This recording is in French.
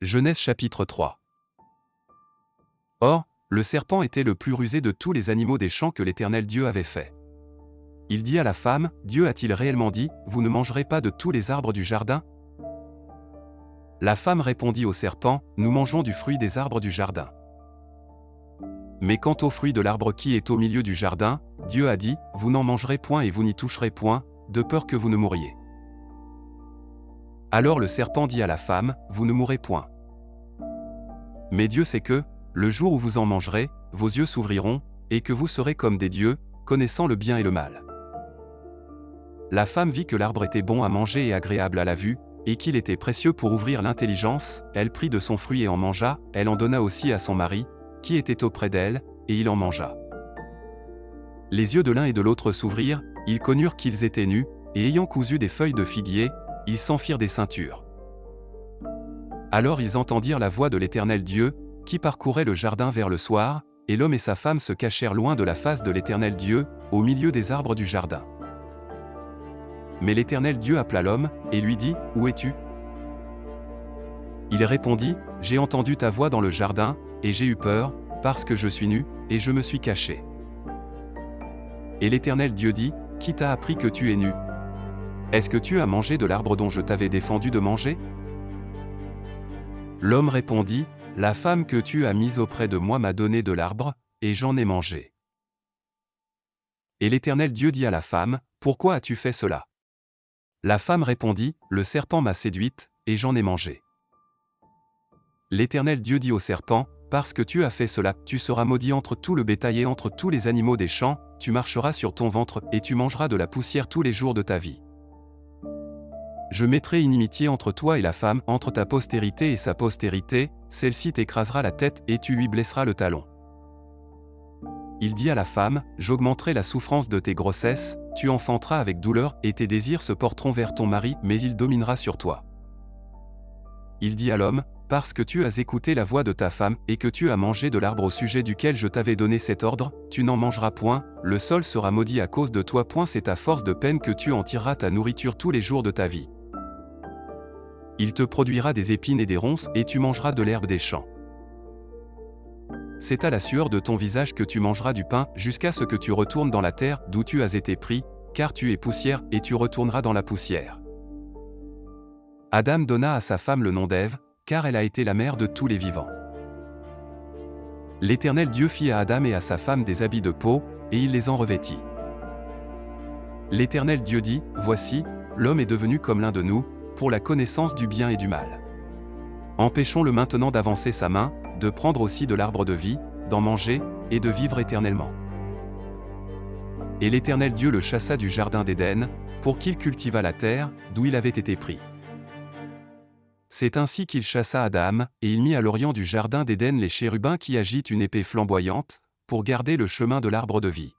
Genèse chapitre 3. Or, le serpent était le plus rusé de tous les animaux des champs que l'Éternel Dieu avait fait. Il dit à la femme, Dieu a-t-il réellement dit, vous ne mangerez pas de tous les arbres du jardin? La femme répondit au serpent, nous mangeons du fruit des arbres du jardin. Mais quant au fruit de l'arbre qui est au milieu du jardin, Dieu a dit, vous n'en mangerez point et vous n'y toucherez point, de peur que vous ne mouriez. Alors le serpent dit à la femme, vous ne mourrez point. Mais Dieu sait que, le jour où vous en mangerez, vos yeux s'ouvriront, et que vous serez comme des dieux, connaissant le bien et le mal. La femme vit que l'arbre était bon à manger et agréable à la vue, et qu'il était précieux pour ouvrir l'intelligence, elle prit de son fruit et en mangea, elle en donna aussi à son mari, qui était auprès d'elle, et il en mangea. Les yeux de l'un et de l'autre s'ouvrirent, ils connurent qu'ils étaient nus, et ayant cousu des feuilles de figuier, ils s'en firent des ceintures. Alors ils entendirent la voix de l'Éternel Dieu, qui parcourait le jardin vers le soir, et l'homme et sa femme se cachèrent loin de la face de l'Éternel Dieu, au milieu des arbres du jardin. Mais l'Éternel Dieu appela l'homme, et lui dit, où es-tu? Il répondit, j'ai entendu ta voix dans le jardin, et j'ai eu peur, parce que je suis nu, et je me suis caché. Et l'Éternel Dieu dit, qui t'a appris que tu es nu? Est-ce que tu as mangé de l'arbre dont je t'avais défendu de manger? L'homme répondit, la femme que tu as mise auprès de moi m'a donné de l'arbre, et j'en ai mangé. Et l'Éternel Dieu dit à la femme, pourquoi as-tu fait cela? La femme répondit, le serpent m'a séduite, et j'en ai mangé. L'Éternel Dieu dit au serpent, parce que tu as fait cela, tu seras maudit entre tout le bétail et entre tous les animaux des champs, tu marcheras sur ton ventre, et tu mangeras de la poussière tous les jours de ta vie. Je mettrai inimitié entre toi et la femme, entre ta postérité et sa postérité, celle-ci t'écrasera la tête et tu lui blesseras le talon. Il dit à la femme, j'augmenterai la souffrance de tes grossesses, tu enfanteras avec douleur et tes désirs se porteront vers ton mari, mais il dominera sur toi. Il dit à l'homme, parce que tu as écouté la voix de ta femme et que tu as mangé de l'arbre au sujet duquel je t'avais donné cet ordre, tu n'en mangeras point, le sol sera maudit à cause de toi. C'est à force de peine que tu en tireras ta nourriture tous les jours de ta vie. Il te produira des épines et des ronces, et tu mangeras de l'herbe des champs. C'est à la sueur de ton visage que tu mangeras du pain, jusqu'à ce que tu retournes dans la terre, d'où tu as été pris, car tu es poussière, et tu retourneras dans la poussière. Adam donna à sa femme le nom d'Ève, car elle a été la mère de tous les vivants. L'Éternel Dieu fit à Adam et à sa femme des habits de peau, et il les en revêtit. L'Éternel Dieu dit, voici, l'homme est devenu comme l'un de nous, pour la connaissance du bien et du mal. Empêchons-le maintenant d'avancer sa main, de prendre aussi de l'arbre de vie, d'en manger, et de vivre éternellement. Et l'Éternel Dieu le chassa du jardin d'Éden, pour qu'il cultivât la terre, d'où il avait été pris. C'est ainsi qu'il chassa Adam, et il mit à l'orient du jardin d'Éden les chérubins qui agitent une épée flamboyante, pour garder le chemin de l'arbre de vie.